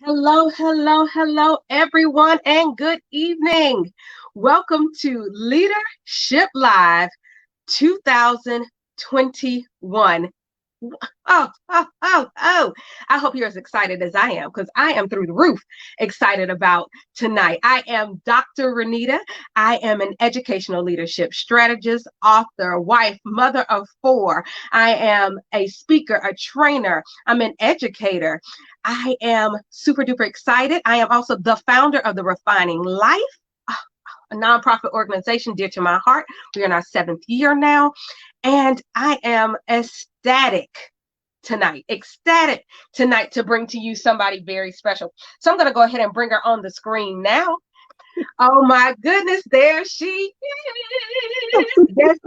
Hello, hello, hello, everyone, and good evening. Welcome to Leadership Live 2021. Oh. I hope you're as excited as I am because I am through the roof excited about tonight. I am Dr. Renita. I am an educational leadership strategist, author, wife, mother of four. I am a speaker, a trainer. I'm an educator. I am super duper excited. I am also the founder of the Refining Life, a nonprofit organization dear to my heart. We're in our 7th year now. And I am ecstatic tonight to bring to you somebody very special. So I'm going to go ahead and bring her on the screen now. Oh my goodness, there she is. Yes,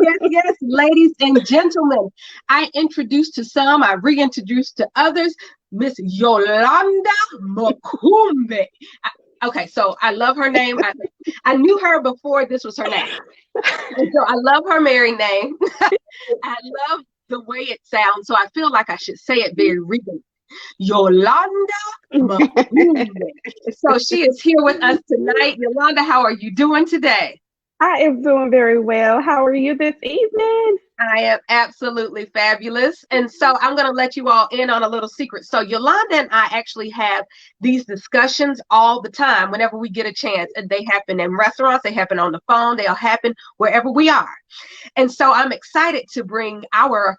ladies and gentlemen. I introduced to some, I reintroduced to others, Miss Yolanda Mukombe. Okay, so I love her name. I knew her before this was her name. And so I love her married name. I love the way it sounds. So I feel like I should say it very regally. Yolanda Mukombe. So she is here with us tonight. Yolanda, how are you doing today? I am doing very well. How are you this evening? I am absolutely fabulous. And so I'm going to let you all in on a little secret. So Yolanda and I actually have these discussions all the time whenever we get a chance. And they happen in restaurants, they happen on the phone, they'll happen wherever we are. And so I'm excited to bring our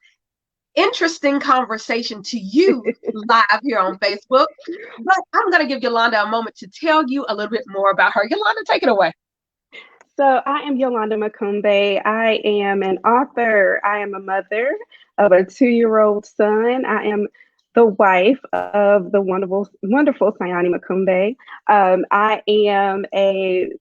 interesting conversation to you live here on Facebook. But I'm going to give Yolanda a moment to tell you a little bit more about her. Yolanda, take it away. So, I am Yolanda Mukombe. I am an author. I am a mother of a 2-year-old son. I am the wife of the wonderful Sayani Mukombe. I am a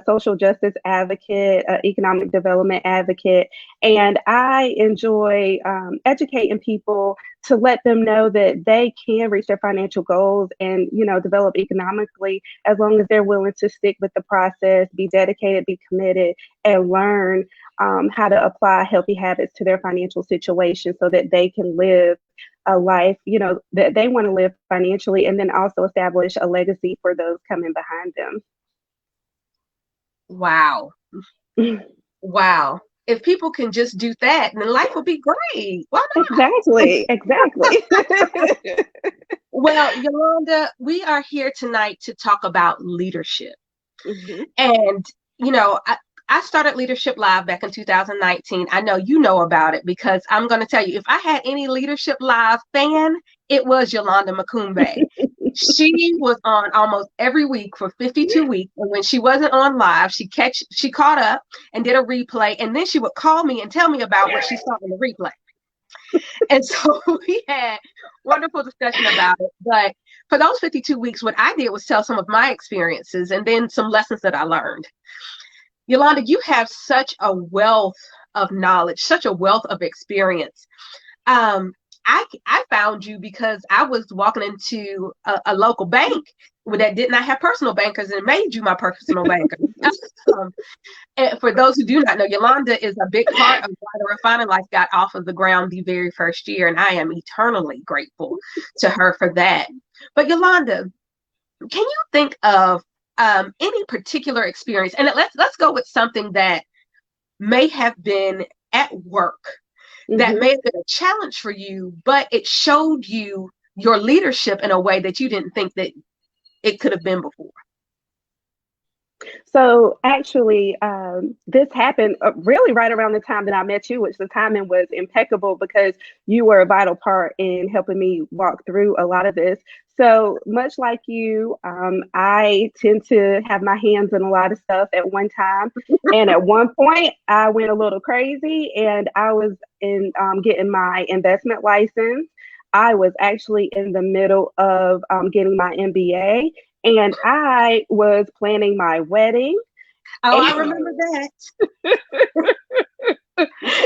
social justice advocate, economic development advocate, and I enjoy educating people to let them know that they can reach their financial goals and, develop economically as long as they're willing to stick with the process, be dedicated, be committed, and learn how to apply healthy habits to their financial situation so that they can live a life, that they want to live financially, and then also establish a legacy for those coming behind them. Wow. Wow. If people can just do that, then life would be great. Why not? Exactly. Well, Yolanda, we are here tonight to talk about leadership. Mm-hmm. And, I started Leadership Live back in 2019. I know you know about it because I'm going to tell you, if I had any Leadership Live fan, it was Yolanda Mukombe. She was on almost every week for 52 weeks. And when she wasn't on live, she caught up and did a replay. And then she would call me and tell me about what she saw in the replay. And so we had wonderful discussion about it. But for those 52 weeks, what I did was tell some of my experiences and then some lessons that I learned. Yolanda, you have such a wealth of knowledge, such a wealth of experience. I found you because I was walking into a local bank that did not have personal bankers and made you my personal banker. And for those who do not know, Yolanda is a big part of why the Refining Life got off of the ground the very first year, and I am eternally grateful to her for that. But Yolanda, can you think of any particular experience? And let's go with something that may have been at work, that may have been a challenge for you, but it showed you your leadership in a way that you didn't think that it could have been before. So actually, this happened really right around the time that I met you, which the timing was impeccable because you were a vital part in helping me walk through a lot of this. So much like you, I tend to have my hands in a lot of stuff at one time. And at one point, I went a little crazy and I was in getting my investment license. I was actually in the middle of getting my MBA. And I was planning my wedding. Oh, I remember that.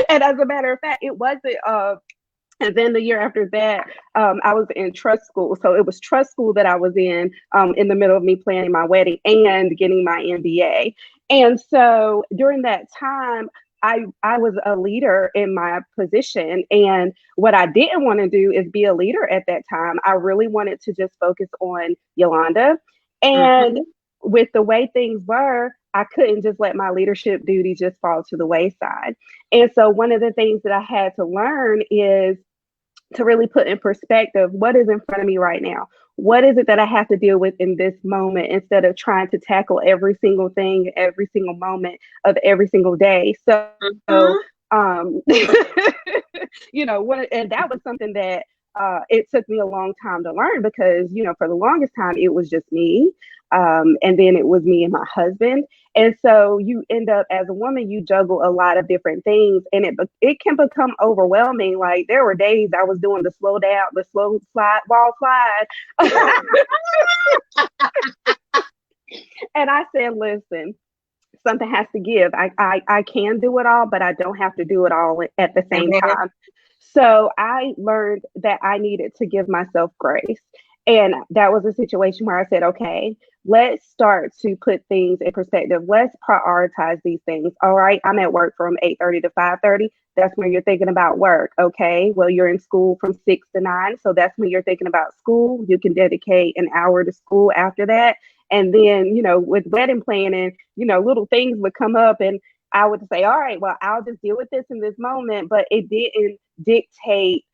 And as a matter of fact, it wasn't. And then the year after that, I was in trust school. So it was trust school that I was in the middle of me planning my wedding and getting my MBA. And so during that time, I was a leader in my position, and what I didn't want to do is be a leader at that time. I really wanted to just focus on Yolanda, and Mm-hmm. with the way things were, I couldn't just let my leadership duty just fall to the wayside. And so one of the things that I had to learn is to really put in perspective what is in front of me right now. What is it that I have to deal with in this moment instead of trying to tackle every single thing, every single moment of every single day? So, Mm-hmm. and that was something that it took me a long time to learn because, for the longest time, it was just me. And then it was me and my husband. And so you end up as a woman, you juggle a lot of different things, and it can become overwhelming. Like there were days I was doing the slow down, the slow slide, wall slide. And I said, listen, something has to give. I can do it all, but I don't have to do it all at the same Amen. time. So I learned that I needed to give myself grace. And that was a situation where I said, okay, let's start to put things in perspective. Let's prioritize these things. All right, I'm at work from 8:30 to 5:30. That's when you're thinking about work. Okay, well, you're in school from 6 to 9. So that's when you're thinking about school. You can dedicate an hour to school after that. And then, with wedding planning, little things would come up and I would say, all right, well, I'll just deal with this in this moment. But it didn't dictate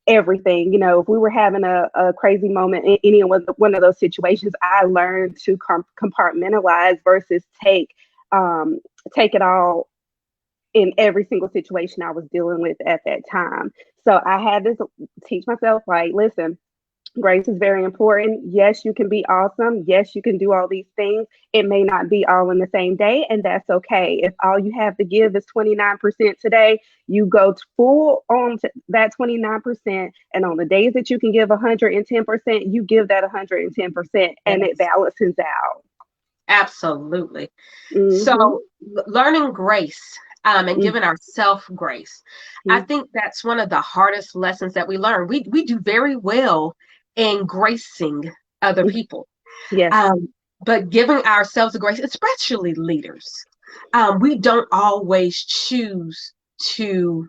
everything. If we were having a crazy moment in any one of those situations, I learned to compartmentalize versus take it all in every single situation I was dealing with at that time. So I had to teach myself, like, listen, grace is very important. Yes, you can be awesome. Yes, you can do all these things. It may not be all in the same day, and that's okay. If all you have to give is 29% today, you go full on to that 29%. And on the days that you can give 110%, you give that 110%, and it Yes. balances out. Absolutely. Mm-hmm. So learning grace and giving ourselves grace, I Mm-hmm. think that's one of the hardest lessons that we learn. We do very well in gracing other people, Yes. um, but giving ourselves the grace, especially leaders, we don't always choose to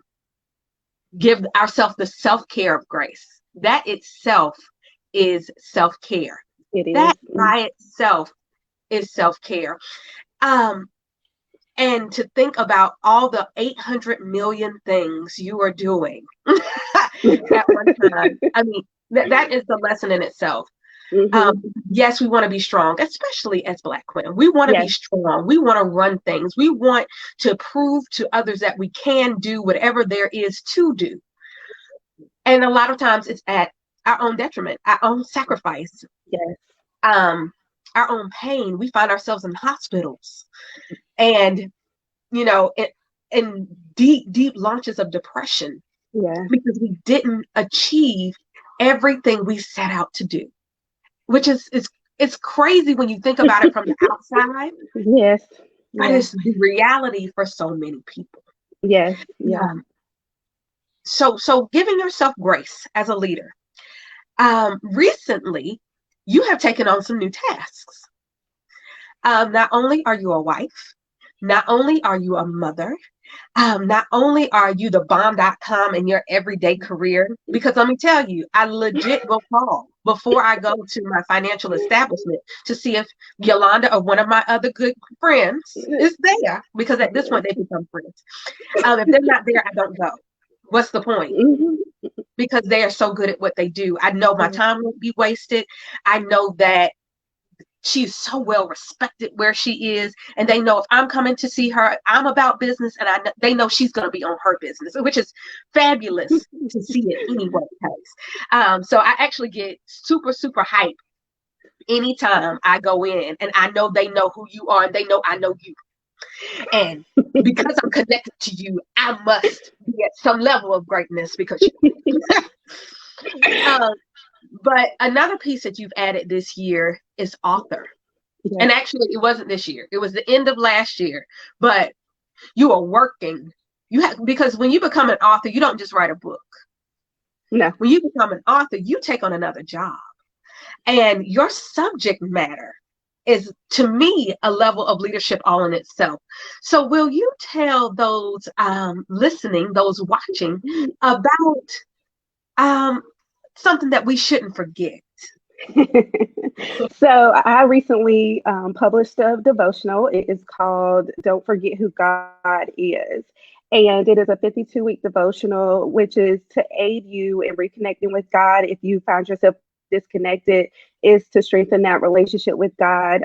give ourselves the self-care of grace. That itself is self-care. It That is. by itself is self-care. Um, and to think about all the 800 million things you are doing at one time. I mean, that is the lesson in itself. Mm-hmm. Yes, we want to be strong, especially as Black women. We want to be Yes. strong. We want to run things. We want to prove to others that we can do whatever there is to do. And a lot of times it's at our own detriment, our own sacrifice, Yes. um, our own pain. We find ourselves in hospitals and, you know, in deep, deep launches of depression Yeah. because we didn't achieve everything we set out to do, which is it's crazy when you think about it from the outside, Yes. but Yeah. it's the reality for so many people. Yes. Yeah. Um, so giving yourself grace as a leader. Recently, you have taken on some new tasks. Not only are you a wife, not only are you a mother, not only are you the bomb.com in your everyday career, because let me tell you, I legit go call before I go to my financial establishment to see if Yolanda or one of my other good friends is there, because at this point they become friends. If they're not there, I don't go. What's the point? Mhm. Because they are so good at what they do. I know my time won't be wasted. I know that she's so well respected where she is, and they know if I'm coming to see her, I'm about business, and they know she's going to be on her business, which is fabulous to see it anyway. So I actually get super super hype anytime I go in, and I know they know who you are, and they know I know you, and because I'm connected to you, I must be at some level of greatness because you. um, but another piece that you've added this year is author. Yes. And actually, it wasn't this year. It was the end of last year. But you are working. You have, because when you become an author, you don't just write a book. No. When you become an author, you take on another job. And your subject matter is to me a level of leadership all in itself. So will you tell those listening, those watching, about something that we shouldn't forget? So I recently published a devotional. It is called Don't Forget Who God Is. And it is a 52-week devotional, which is to aid you in reconnecting with God. If you found yourself disconnected, is to strengthen that relationship with God.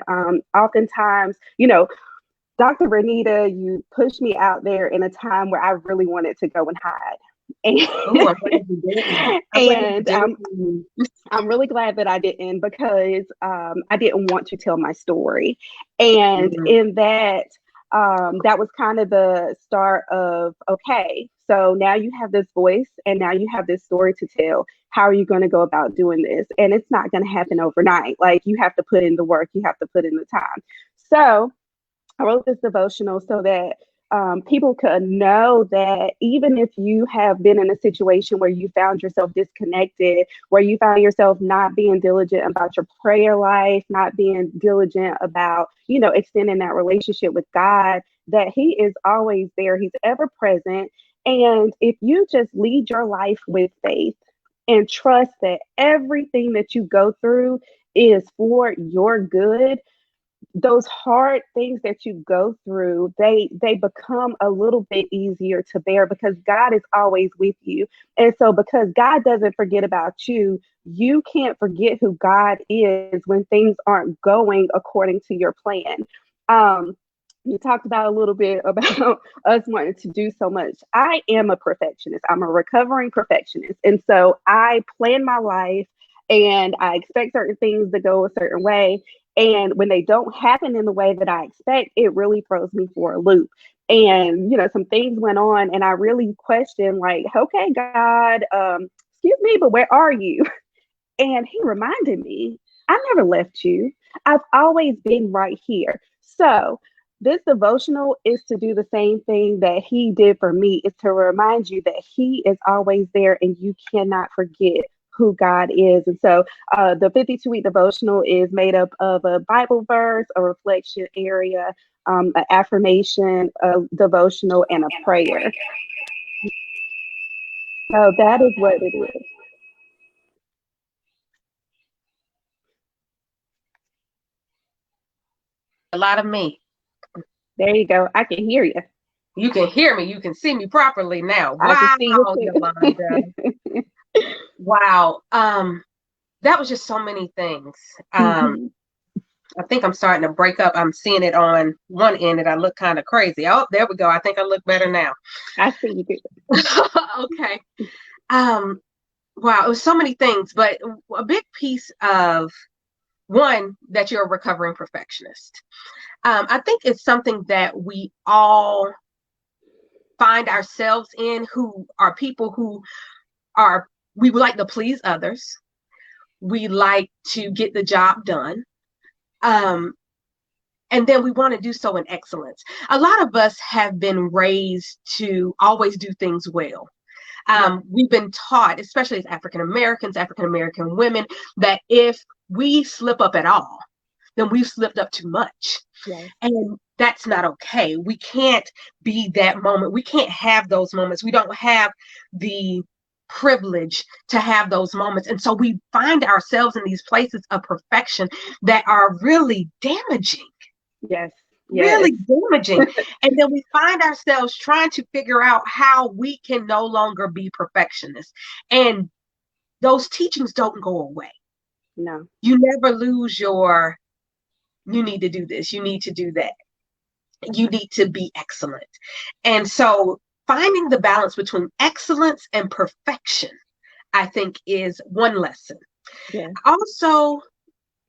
Oftentimes, Dr. Renita, you pushed me out there in a time where I really wanted to go and hide. Oh, I'm glad you did. I'm glad you And did. I'm really glad that I didn't, because I didn't want to tell my story. And in that, that was kind of the start of, okay, so now you have this voice and now you have this story to tell. How are you going to go about doing this? And it's not going to happen overnight. Like, you have to put in the work, you have to put in the time. So I wrote this devotional so that people could know that even if you have been in a situation where you found yourself disconnected, where you found yourself not being diligent about your prayer life, not being diligent about, extending that relationship with God, that He is always there. He's ever present. And if you just lead your life with faith and trust that everything that you go through is for your good, those hard things that you go through, they become a little bit easier to bear, because God is always with you. And so, because God doesn't forget about you, you can't forget who God is when things aren't going according to your plan. You talked about a little bit about us wanting to do so much. I am a perfectionist. I'm a recovering perfectionist. And so I plan my life and I expect certain things to go a certain way. And when they don't happen in the way that I expect, it really throws me for a loop. And, some things went on and I really questioned, like, okay, God, excuse me, but where are you? And He reminded me, I never left you. I've always been right here. So this devotional is to do the same thing that He did for me, is to remind you that He is always there and you cannot forget who God is. And so the 52-week devotional is made up of a Bible verse, a reflection area, an affirmation, a devotional, and a prayer. So that is what it is. A lot of me. There you go. I can hear you. You can hear me. You can see me properly now. I can Wow, see you Yolanda. too. Wow. That was just so many things. I think I'm starting to break up. I'm seeing it on one end and I look kind of crazy. Oh, there we go. I think I look better now. I see you too. Okay. Wow, it was so many things, but a big piece of one, that you're a recovering perfectionist. I think it's something that we all find ourselves in, who are people who we would like to please others. We like to get the job done. And then we want to do so in excellence. A lot of us have been raised to always do things well. We've been taught, especially as African Americans, African American women, that if we slip up at all, then we've slipped up too much. Yes. And that's not okay. We can't be that moment. We can't have those moments. We don't have the privilege to have those moments. And so we find ourselves in these places of perfection that are really damaging. Yes. Really damaging. And then we find ourselves trying to figure out how we can no longer be perfectionists. And those teachings don't go away. No. You never lose you need to do this, you need to do that, you need to be excellent. And so finding the balance between excellence and perfection, I think, is one lesson. Yeah. Also,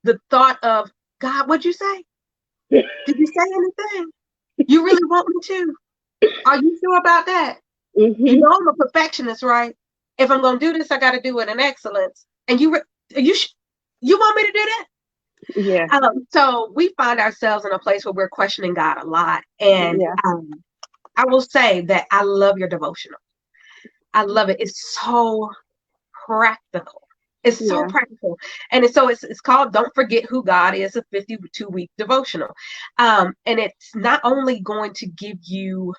the thought of, God, what'd you say? Did you say anything? You really want me to? Are you sure about that? Mm-hmm. You know I'm a perfectionist, right? If I'm going to do this, I got to do it in excellence. And you want me to do that? Yeah. So we find ourselves in a place where we're questioning God a lot. And I will say that I love your devotional. I love it. It's so practical. It's so Yeah. practical. And it's called Don't Forget Who God Is, a 52-week devotional. And it's not only going to give you,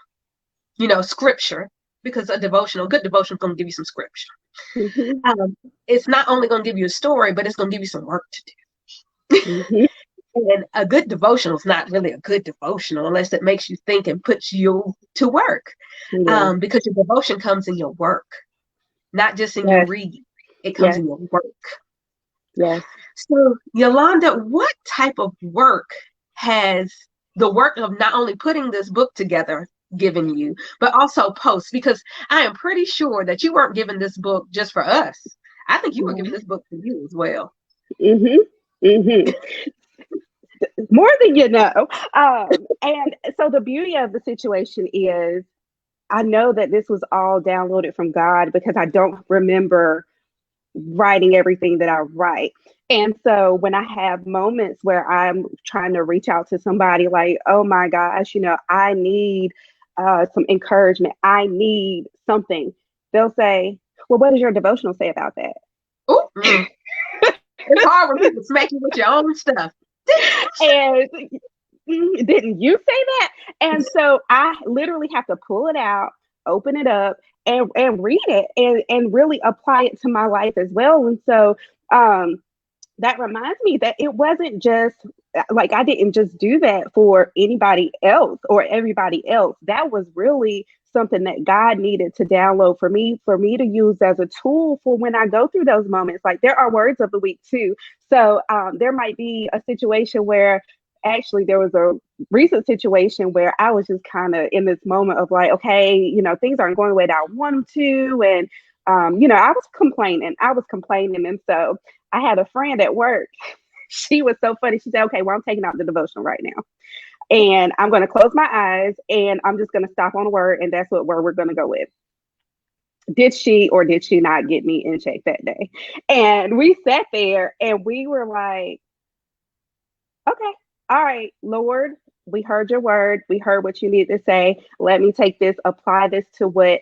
scripture, because good devotional is going to give you some scripture. Mm-hmm. It's not only going to give you a story, but it's going to give you some work to do. Mm-hmm. And a good devotional is not really a good devotional unless it makes you think and puts you to work. Yeah. Because your devotion comes in your work, not just in your Yes. reading. It comes Yes. in your work. Yes. So, Yolanda, what type of work has the work of not only putting this book together given you, but also posts? Because I am pretty sure that you weren't giving this book just for us. I think you were giving this book for you as well. Mm-hmm. Mm-hmm. More than you know. And so the beauty of the situation is I know that this was all downloaded from God because I don't remember writing everything that I write. And so when I have moments where I'm trying to reach out to somebody like, oh my gosh, I need some encouragement, I need something, they'll say, well, what does your devotional say about that? Ooh, it's hard when people smack you with your own stuff. And didn't you say that? And so I literally have to pull it out, open it up, and read it and really apply it to my life as well. And so that reminds me that it wasn't just like I didn't just do that for anybody else or everybody else. That was really something that God needed to download for me to use as a tool for when I go through those moments. Like there are words of the week too. So there might be a situation where actually there was a recent situation where I was just kind of in this moment of like, okay, things aren't going the way that I want them to. And, I was complaining. And so I had a friend at work. She was so funny. She said, okay, well, I'm taking out the devotional right now. And I'm going to close my eyes and I'm just going to stop on a word. And that's what word we're going to go with. Did she or did she not get me in check that day? And we sat there and we were like, okay, all right, Lord, we heard your word. We heard what you need to say. Let me take this, apply this to what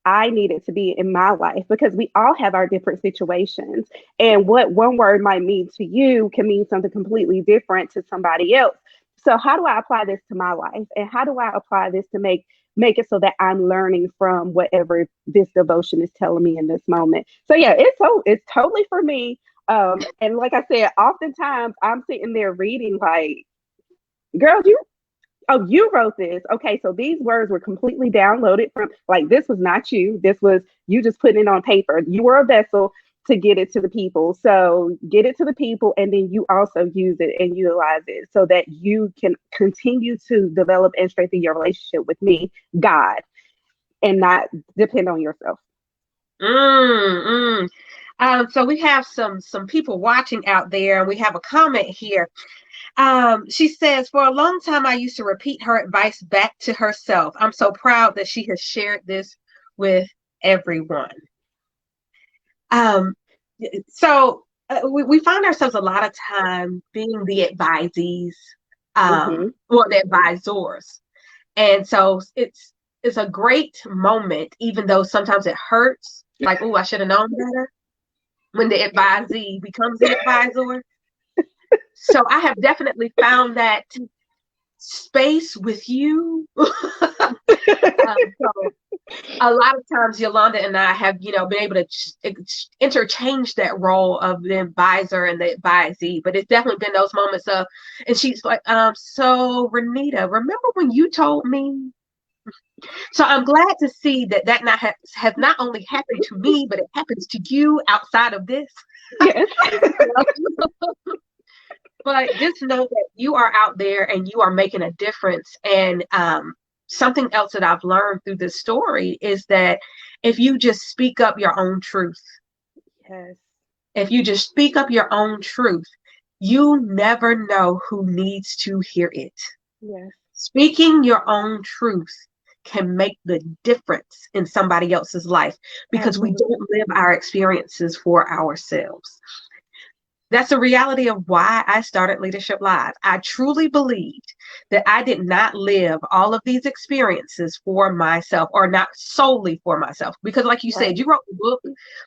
I needed to be in my life because we all have our different situations. And what one word might mean to you can mean something completely different to somebody else. So how do I apply this to my life? And how do I apply this to make it so that I'm learning from whatever this devotion is telling me in this moment? So yeah, it's totally for me. And like I said, oftentimes I'm sitting there reading like, girl, you wrote this. Okay, so these words were completely downloaded from like this was not you. This was you just putting it on paper. You were a vessel to get it to the people. So get it to the people and then you also use it and utilize it so that you can continue to develop and strengthen your relationship with me, God, and not depend on yourself. So we have some people watching out there, and we have a comment here. She says, for a long time, I used to repeat her advice back to herself. I'm so proud that she has shared this with everyone. So we find ourselves a lot of time being the advisees, well, the advisors. And so it's a great moment, even though sometimes it hurts. Like, oh, I should have known better. When the advisee becomes the advisor. So I have definitely found that space with you. So a lot of times Yolanda and I have, been able to interchange that role of the advisor and the advisee, but it's definitely been those moments of, and she's like, so Renita, remember when you told me? So I'm glad to see that has not only happened to me, but it happens to you outside of this. Yes. But just know that you are out there and you are making a difference. And something else that I've learned through this story is that if you just speak up your own truth, Yes. if you just speak up your own truth, you never know who needs to hear it. Yes. Speaking your own truth can make the difference in somebody else's life because we don't live our experiences for ourselves. That's a reality of why I started Leadership Live. I truly believed that I did not live all of these experiences for myself, or not solely for myself. Because, like you said, Right. you wrote the book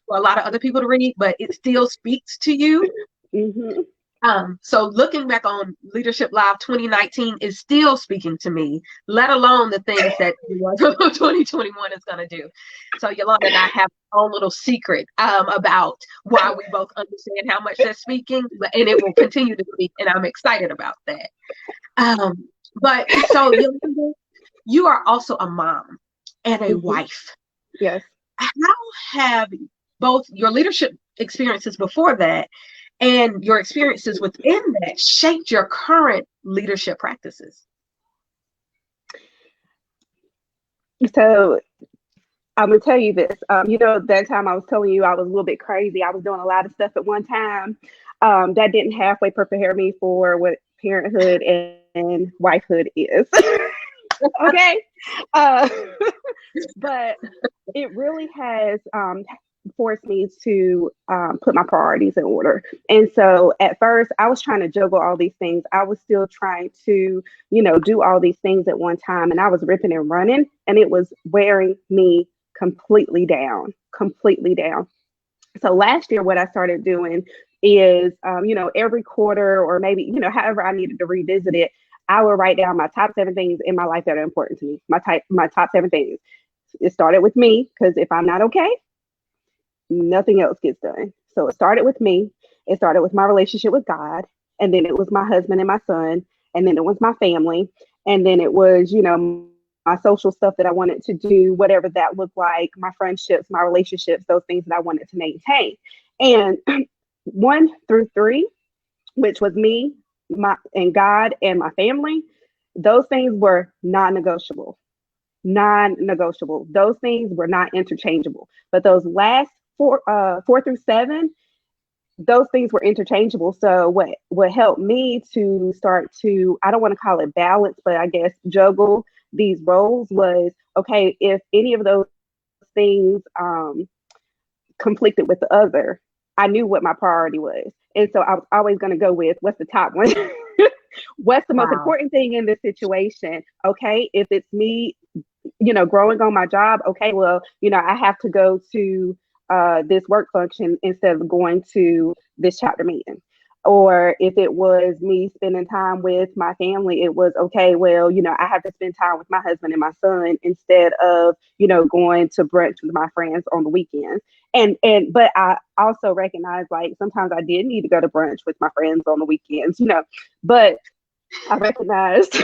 for a lot of other people to read, but it still speaks to you. Mm-hmm. So looking back on Leadership Live 2019 is still speaking to me, let alone the things that 2021 is going to do. So Yolanda and I have our own little secret about why we both understand how much that's speaking, and it will continue to speak, and I'm excited about that. But so Yolanda, you are also a mom and a Mm-hmm. wife. Yes. How have both your leadership experiences before that and your experiences within that shaped your current leadership practices? So I'm gonna tell you this. That time I was telling you I was a little bit crazy. I was doing a lot of stuff at one time. That didn't halfway prepare me for what parenthood and wifehood is. Okay. Uh, but it really has forced me to put my priorities in order. And so at first, I was trying to juggle all these things. I was still trying to, do all these things at one time, and I was ripping and running, and it was wearing me completely down, completely down. So last year, what I started doing is, every quarter, or maybe, however I needed to revisit it, I would write down my top 7 things in my life that are important to me. My top 7 things. It started with me, because if I'm not okay, nothing else gets done. So it started with me. It started with my relationship with God, and then it was my husband and my son, and then it was my family, and then it was, my social stuff that I wanted to do, whatever that looked like, my friendships, my relationships, those things that I wanted to maintain. And 1 through 3, which was me, my and God and my family, those things were non-negotiable. Non-negotiable. Those things were not interchangeable. But those last 4 through 7, those things were interchangeable. So what helped me to start to, I don't want to call it balance, but I guess juggle these roles was, okay, if any of those things conflicted with the other, I knew what my priority was. And so I was always going to go with, what's the top one? What's the most Wow. important thing in this situation? Okay, if it's me, growing on my job, okay, well, I have to go to this work function instead of going to this chapter meeting. Or if it was me spending time with my family, it was, okay, well, I have to spend time with my husband and my son instead of, going to brunch with my friends on the weekends. But I also recognize, like, sometimes I did need to go to brunch with my friends on the weekends, but I recognized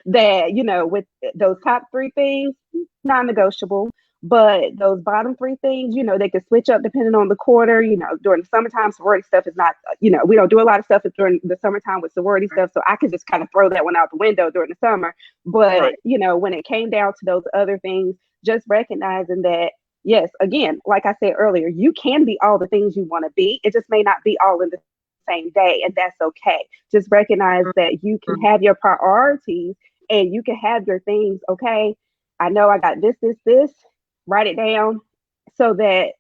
that, with those top 3 things, non-negotiable. But those bottom 3 things, they could switch up depending on the quarter. During the summertime, sorority stuff is not, we don't do a lot of stuff during the summertime with sorority stuff. So I could just kind of throw that one out the window during the summer. But, Right. When it came down to those other things, just recognizing that, yes, again, like I said earlier, you can be all the things you want to be. It just may not be all in the same day, and that's okay. Just recognize that you can Mhm. have your priorities and you can have your things. Okay, I know I got this, write it down so that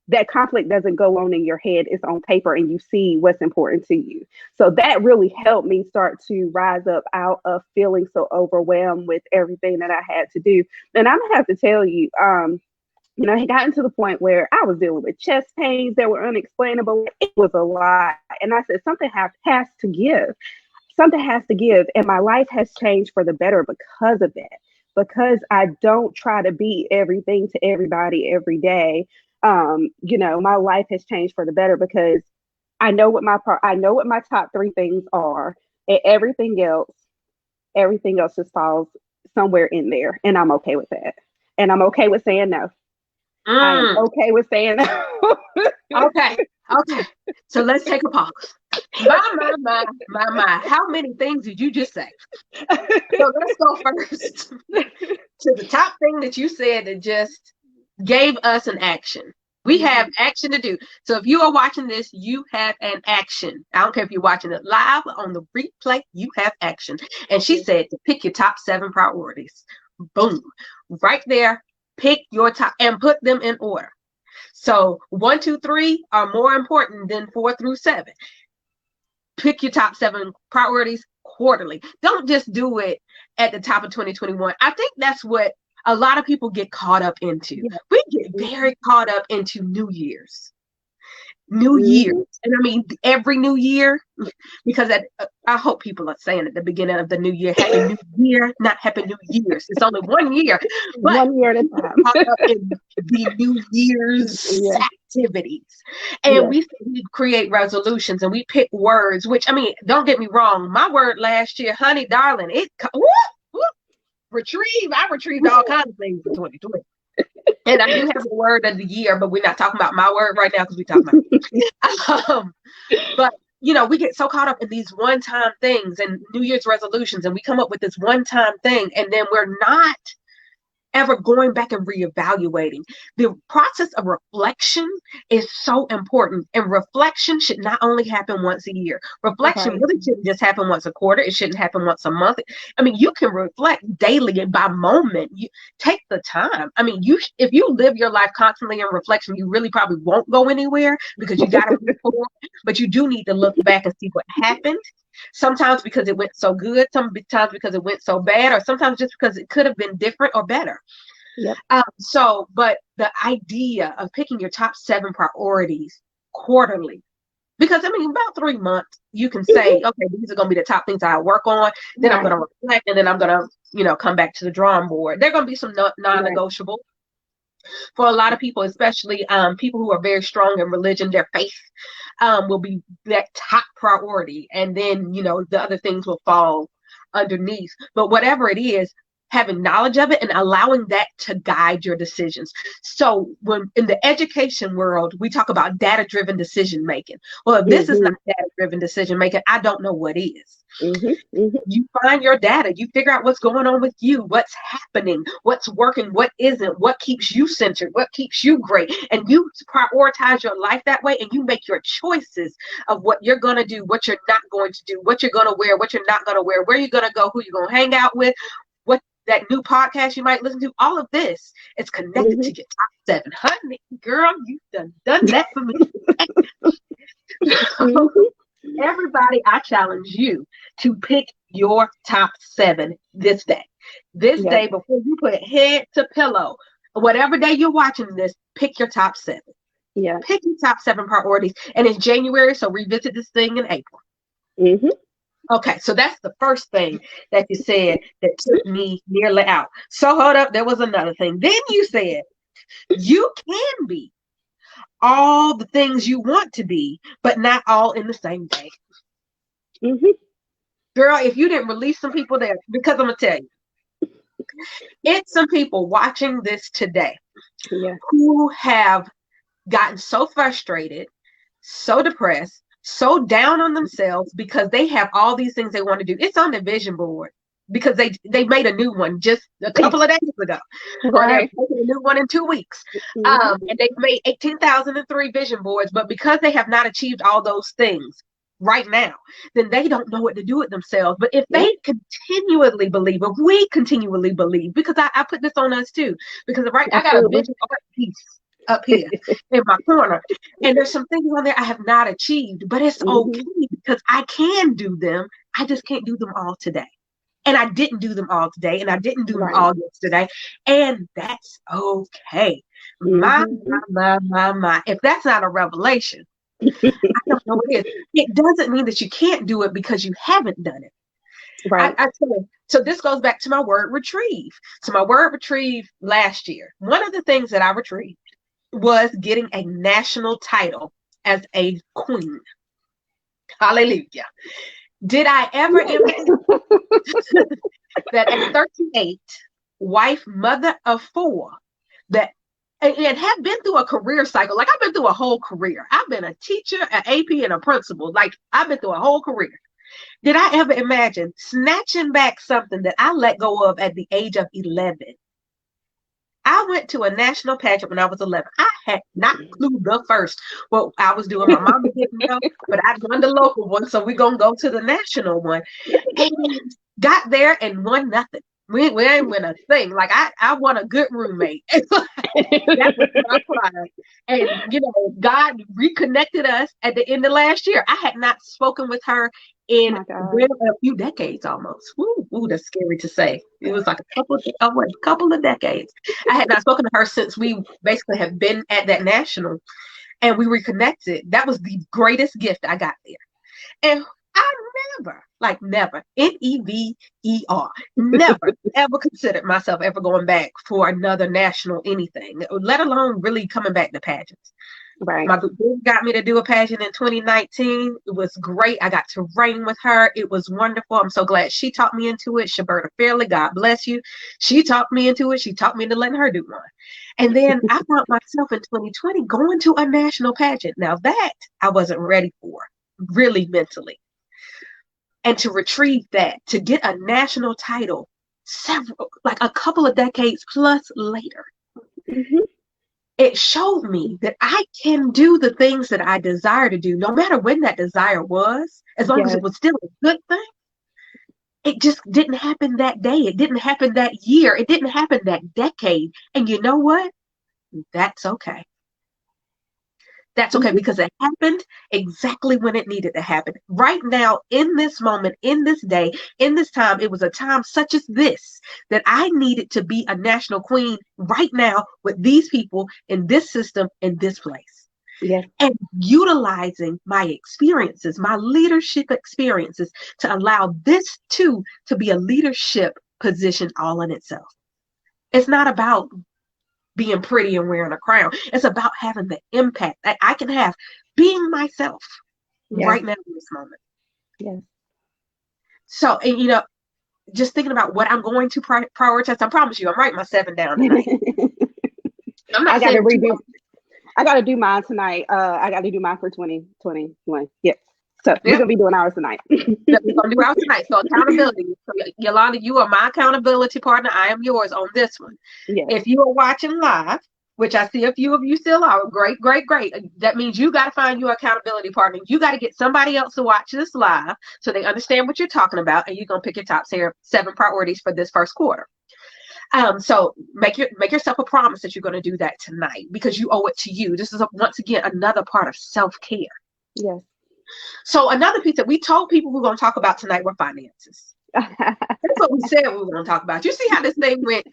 that conflict doesn't go on in your head. It's on paper and you see what's important to you. So that really helped me start to rise up out of feeling so overwhelmed with everything that I had to do. And I'm gonna have to tell you, it gotten to the point where I was dealing with chest pains that were unexplainable. It was a lot. And I said, something has to give. Something has to give. And my life has changed for the better because of that. Because I don't try to be everything to everybody every day. My life has changed for the better because I know what my top 3 things are, and everything else just falls somewhere in there, and I'm okay with that. And I'm okay with saying no. I am Mm. okay with saying no. Okay. Okay. So let's take a pause. My. How many things did you just say? So let's go first to the top thing that you said that just gave us an action. We have Mhm. action to do. So if you are watching this, you have an action. I don't care if you're watching it live on the replay, you have action. And she said to pick your top 7 priorities. Boom. Right there, pick your top and put them in order. So 1, 2, 3 are more important than 4 through 7. pick your top 7 priorities quarterly. Don't just do it at the top of 2021. I think that's what a lot of people get caught up into. Yeah. We get very caught up into New Year's. New Year. And I mean, every New Year, because I hope people are saying at the beginning of the new year, Happy New Year, not Happy New Year's. It's only 1 year. But 1 year at a time. Caught up in the New Year's activities. And we create resolutions and we pick words, which, I mean, don't get me wrong. My word last year, honey, darling, retrieve. I retrieved all kinds of things in 2020. And I do have a word of the year, but we're not talking about my word right now because we're talking about but you know, we get so caught up in these one-time things and New Year's resolutions, and we come up with this one-time thing, and then we're not ever going back and reevaluating. The process of reflection is so important, and reflection should not only happen once a year. Reflection really shouldn't just happen once a quarter. It shouldn't happen once a month. I mean, you can reflect daily and by moment. You take the time. I mean, if you live your life constantly in reflection, you really probably won't go anywhere because you got to move forward. But you do need to look back and see what happened. Sometimes because it went so good, sometimes because it went so bad, or sometimes just because it could have been different or better. Yep. But the idea of picking your top 7 priorities quarterly, because I mean, about 3 months, you can say, okay, these are going to be the top things I work on. Then I'm going to reflect, and then I'm going to, you know, come back to the drawing board. There are going to be some non-negotiable. For a lot of people, especially people who are very strong in religion, their faith will be that top priority. And then, you know, the other things will fall underneath. But whatever it is, having knowledge of it and allowing that to guide your decisions. So when in the education world, we talk about data-driven decision making. Well, if this is not data-driven decision making, I don't know what is. You find your data, you figure out what's going on with you, what's happening, what's working, what isn't, what keeps you centered, what keeps you great, and you prioritize your life that way, and you make your choices of what you're going to do, what you're not going to do, what you're going to wear, what you're not going to wear, where you're going to go, who you're going to hang out with, what that new podcast you might listen to. All of this is connected to your top 7. Honey, girl, you've done that for me. Everybody, I challenge you to pick your top 7 this day. This day, before you put head to pillow, whatever day you're watching this, pick your top 7. Yeah. Pick your top 7 priorities. And it's January, so revisit this thing in April. Okay, so that's the first thing that you said that took me nearly out. So hold up, there was another thing. Then you said you can be all the things you want to be, but not all in the same day. Girl, if you didn't release some people there, because I'm gonna tell you, it's some people watching this today who have gotten so frustrated, so depressed, so down on themselves because they have all these things they want to do. It's on the vision board because they made a new one just a couple of days ago, or they're making a new one in 2 weeks. And they've made 18,003 vision boards, but because they have not achieved all those things right now, then they don't know what to do with themselves. But if they continually believe, if we continually believe, because I put this on us too, because I got a vision art piece up here in my corner, and there's some things on there I have not achieved, but it's okay because I can do them. I just can't do them all today. And I didn't do them all today, and I didn't do them all yesterday, and that's okay. My. If that's not a revelation, I don't know what it is. It doesn't mean that you can't do it because you haven't done it. I tell you, so this goes back to my word retrieve. So my word retrieve last year, one of the things that I retrieved was getting a national title as a queen. Hallelujah. Did I ever imagine that at 38, wife, mother of 4, that and have been through a career cycle? Like, I've been through a whole career. I've been a teacher, an AP, and a principal. Like, I've been through a whole career. Did I ever imagine snatching back something that I let go of at the age of 11? I went to a national pageant when I was 11. I had not clue the first what I was doing. My mama didn't know, but I'd won the local one, so we're going to go to the national one. And got there and won nothing. We ain't win a thing. Like I want a good roommate. That was my cry. And God reconnected us at the end of last year. I had not spoken with her in a few decades almost. Ooh, that's scary to say. It was like a couple of decades. I had not spoken to her since we basically have been at that national, and we reconnected. That was the greatest gift I got there. And I never, Never, ever considered myself ever going back for another national anything, let alone really coming back to pageants. Right. My group got me to do a pageant in 2019. It was great. I got to reign with her. It was wonderful. I'm so glad she talked me into it. Shaberta Fairley, God bless you. She talked me into it. She talked me into letting her do one. And then I found myself in 2020 going to a national pageant. Now that I wasn't ready for, really mentally. And to retrieve that, to get a national title a couple of decades plus later, it showed me that I can do the things that I desire to do, no matter when that desire was, as long as it was still a good thing. It just didn't happen that day. It didn't happen that year. It didn't happen that decade. And you know what? That's okay. That's okay, because it happened exactly when it needed to happen. Right now, in this moment, in this day, in this time, it was a time such as this that I needed to be a national queen right now with these people in this system, in this place. Yes. And utilizing my experiences, my leadership experiences, to allow this too to be a leadership position all in itself. It's not about being pretty and wearing a crown. It's about having the impact that I can have being myself right now in this moment. Yes. So, and just thinking about what I'm going to prioritize, I promise you, I'm writing my 7 down tonight. I'm not I got to do mine tonight. I got to do mine for 2021. Yes. So we're going to be doing ours tonight. We're going to do ours tonight. So accountability. So, Yolanda, you are my accountability partner. I am yours on this one. Yes. If you are watching live, which I see a few of you still are, great. That means you got to find your accountability partner. You got to get somebody else to watch this live so they understand what you're talking about, and you're going to pick your top 7 priorities for this first quarter. So make yourself a promise that you're going to do that tonight, because you owe it to you. This is once again another part of self-care. Yes. So another piece that we told people we're going to talk about tonight were finances. That's what we said we were going to talk about. You see how this thing went?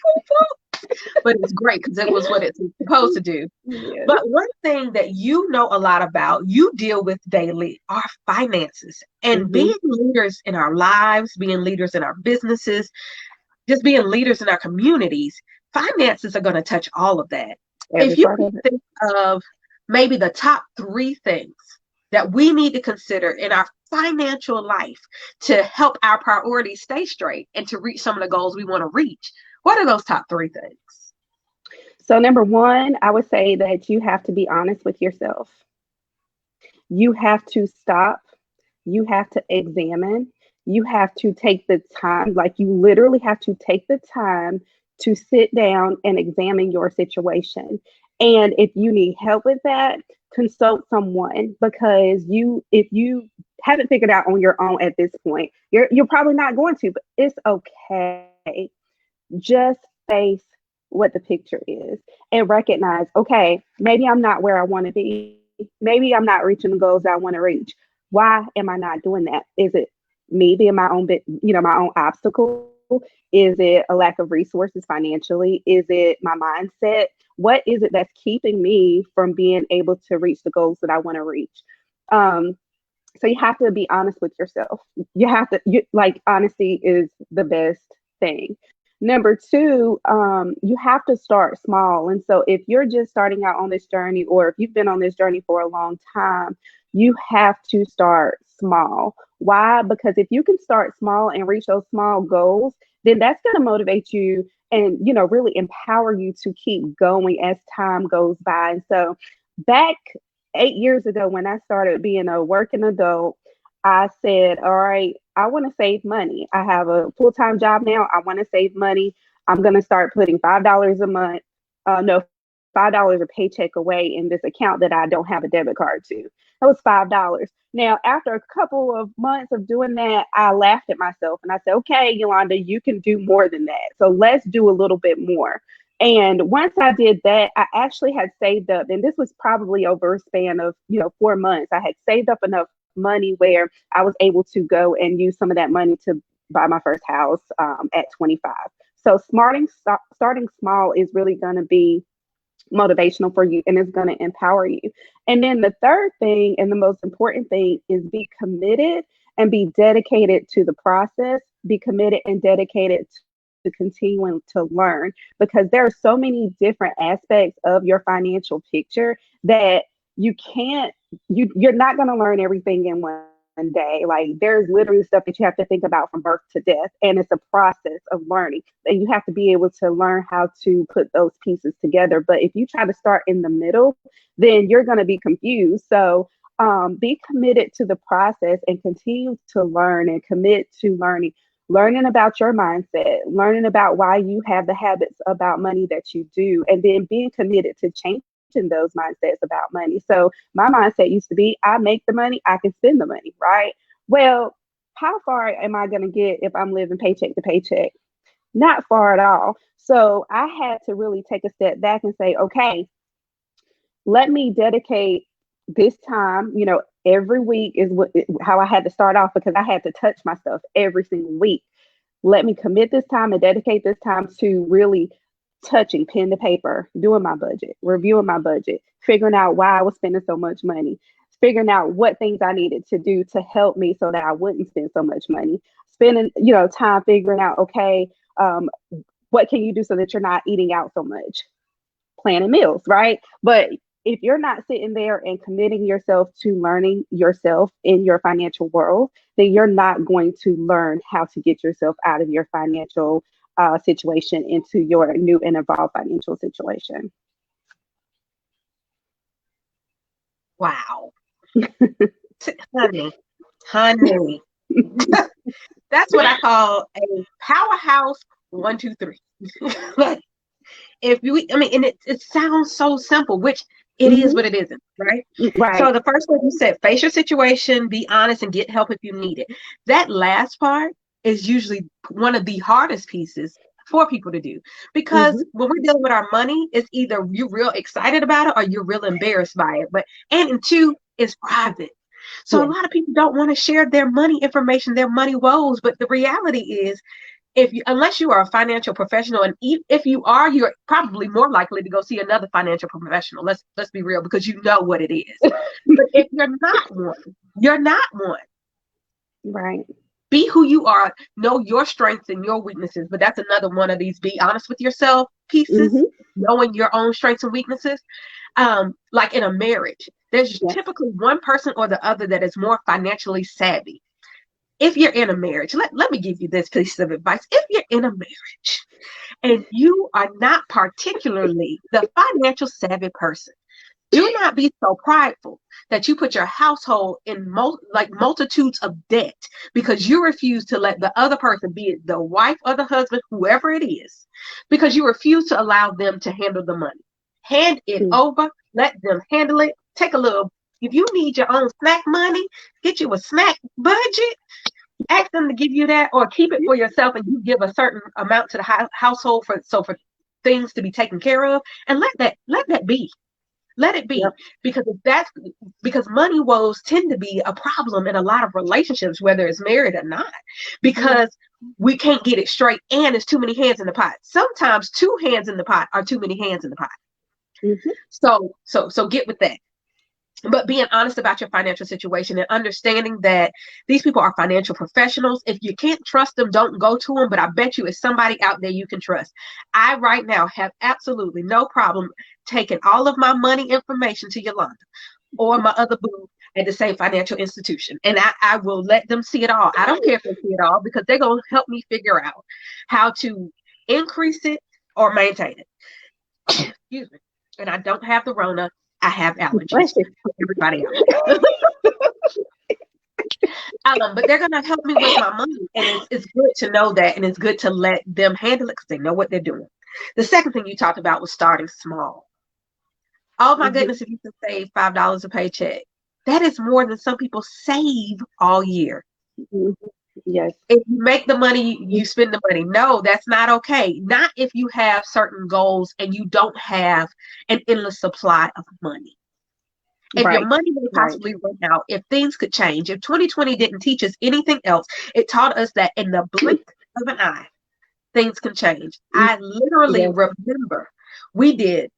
But it's great because it was what it's supposed to do. Yes. But one thing that you know a lot about, you deal with daily, are finances. And being leaders in our lives, being leaders in our businesses, just being leaders in our communities, finances are going to touch all of that. If you can think of maybe the top 3 things that we need to consider in our financial life to help our priorities stay straight and to reach some of the goals we want to reach, what are those top 3 things? So number 1, I would say that you have to be honest with yourself. You have to stop. You have to examine. You have to take the time, like you literally have to take the time to sit down and examine your situation. And if you need help with that, consult someone, because if you haven't figured out on your own at this point, you're probably not going to, but it's okay. Just face what the picture is and recognize, okay, maybe I'm not where I want to be. Maybe I'm not reaching the goals I want to reach. Why am I not doing that? Is it me being my own my own obstacle? Is it a lack of resources financially? Is it my mindset? What is it that's keeping me from being able to reach the goals that I want to reach? So you have to be honest with yourself. You have to, honesty is the best thing. Number 2, you have to start small. And so if you're just starting out on this journey, or if you've been on this journey for a long time, you have to start small. Why? Because if you can start small and reach those small goals, then that's going to motivate you and, really empower you to keep going as time goes by. And so back 8 years ago, when I started being a working adult, I said, all right, I want to save money. I have a full-time job now. I want to save money. I'm going to start putting $5 a month, $5 a paycheck away in this account that I don't have a debit card to. That was $5. Now, after a couple of months of doing that, I laughed at myself and I said, okay, Yolanda, you can do more than that. So let's do a little bit more. And once I did that, I actually had saved up, and this was probably over a span of, 4 months. I had saved up enough money where I was able to go and use some of that money to buy my first house at 25. So starting small is really going to be motivational for you, and it's going to empower you. And then the third thing and the most important thing is be committed and be dedicated to the process, be committed and dedicated to continuing to learn, because there are so many different aspects of your financial picture that you're not going to learn everything in one day. Like, there's literally stuff that you have to think about from birth to death, and it's a process of learning, and you have to be able to learn how to put those pieces together. But if you try to start in the middle, then you're going to be confused. So be committed to the process and continue to learn and commit to learning about your mindset, learning about why you have the habits about money that you do, and then being committed to changing those mindsets about money. So my mindset used to be, I make the money, I can spend the money, right? Well, how far am I going to get if I'm living paycheck to paycheck? Not far at all. So I had to really take a step back and say, okay, let me dedicate this time, every week is how I had to start off, because I had to touch my stuff every single week. Let me commit this time and dedicate this time to really touching pen to paper, doing my budget, reviewing my budget, figuring out why I was spending so much money, figuring out what things I needed to do to help me so that I wouldn't spend so much money, spending, time figuring out, okay, what can you do so that you're not eating out so much? Planning meals, right? But if you're not sitting there and committing yourself to learning yourself in your financial world, then you're not going to learn how to get yourself out of your financial situation into your new and evolved financial situation. Wow. honey. That's what I call a powerhouse 1, 2, 3. Like, and it sounds so simple, which it is, but it isn't, right? Right. So the first one you said, face your situation, be honest, and get help if you need it. That last part is usually one of the hardest pieces for people to do, because when we're dealing with our money, it's either you're real excited about it or you're real embarrassed by it. And two, it's private. So a lot of people don't want to share their money information, their money woes. But the reality is, unless you are a financial professional, and if you are, you're probably more likely to go see another financial professional. Let's be real, because you know what it is. But if you're not one, you're not one. Right. Be who you are. Know your strengths and your weaknesses. But that's another one of these be honest with yourself pieces. Knowing your own strengths and weaknesses. Like in a marriage, there's typically one person or the other that is more financially savvy. If you're in a marriage, let me give you this piece of advice. If you're in a marriage and you are not particularly the financial savvy person, do not be so prideful that you put your household in multitudes of debt because you refuse to let the other person, be it the wife or the husband, whoever it is, because you refuse to allow them to handle the money. Hand it over, let them handle it. Take a little. If you need your own snack money, get you a snack budget. Ask them to give you that, or keep it for yourself, and you give a certain amount to the household for things to be taken care of, and let that be. Let it be. Because money woes tend to be a problem in a lot of relationships, whether it's married or not, because we can't get it straight, and it's too many hands in the pot. Sometimes 2 hands in the pot are too many hands in the pot. So get with that. But being honest about your financial situation and understanding that these people are financial professionals. If you can't trust them, don't go to them. But I bet you it's somebody out there you can trust. I right now have absolutely no problem taking all of my money information to Yolanda or my other boo at the same financial institution. And I will let them see it all. I don't care if they see it all, because they're going to help me figure out how to increase it or maintain it. Excuse me. And I don't have the Rona. I have allergies. Everybody else. But they're going to help me with my money. And it's good to know that. And it's good to let them handle it because they know what they're doing. The second thing you talked about was starting small. Oh, my goodness, if you can save $5 a paycheck. That is more than some people save all year. Mm-hmm. Yes. If you make the money, you spend the money. No, that's not okay. Not if you have certain goals and you don't have an endless supply of money. If your Right. money may Right. possibly run out, if things could change, if 2020 didn't teach us anything else, it taught us that in the blink of an eye, things can change. I literally Yes. remember we did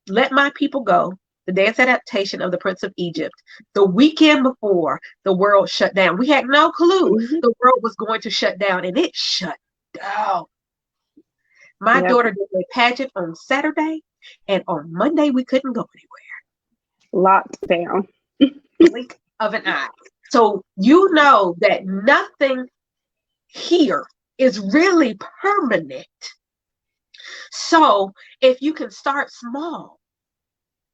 Let My People Go, the dance adaptation of The Prince of Egypt, the weekend before the world shut down. We had no clue Mm-hmm. the world was going to shut down, and it shut down. My Yep. daughter did a pageant on Saturday, and on Monday we couldn't go Locked down. anywhere. Blink of an eye. So you know that nothing here is really permanent. So if you can start small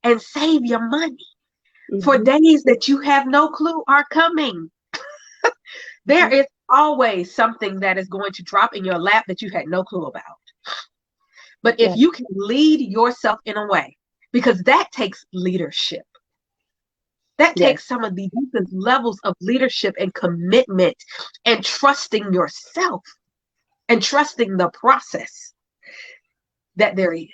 and save your money for Mm-hmm. days that you have no clue are coming, there is always something that is going to drop in your lap that you had no clue about. But if Yes. you can lead yourself in a way, because that takes leadership, that Yes. takes some of the deepest levels of leadership and commitment and trusting yourself and trusting the process that there is.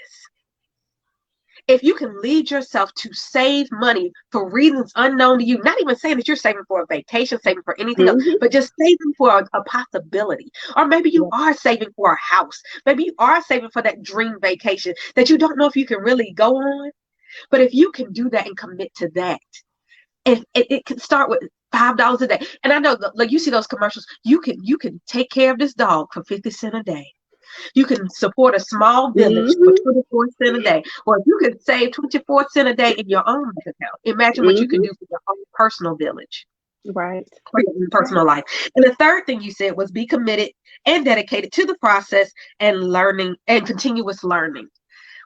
If you can lead yourself to save money for reasons unknown to you, not even saying that you're saving for a vacation, saving for anything else, Mm-hmm. but just saving for a possibility. Or maybe you Yes. are saving for a house. Maybe you are saving for that dream vacation that you don't know if you can really go on. But if you can do that and commit to that, and it can start with $5 a day. And I know, like you see those commercials, you can take care of this dog for 50 cents a day. You can support a small village for Mm-hmm. 24 cents a day. Or if you could save 24 cents a day in your own bank account, imagine what you can Mm-hmm. do for your own personal village, Right. for your own Right. personal life. And the third thing you said was be committed and dedicated to the process and learning and continuous learning.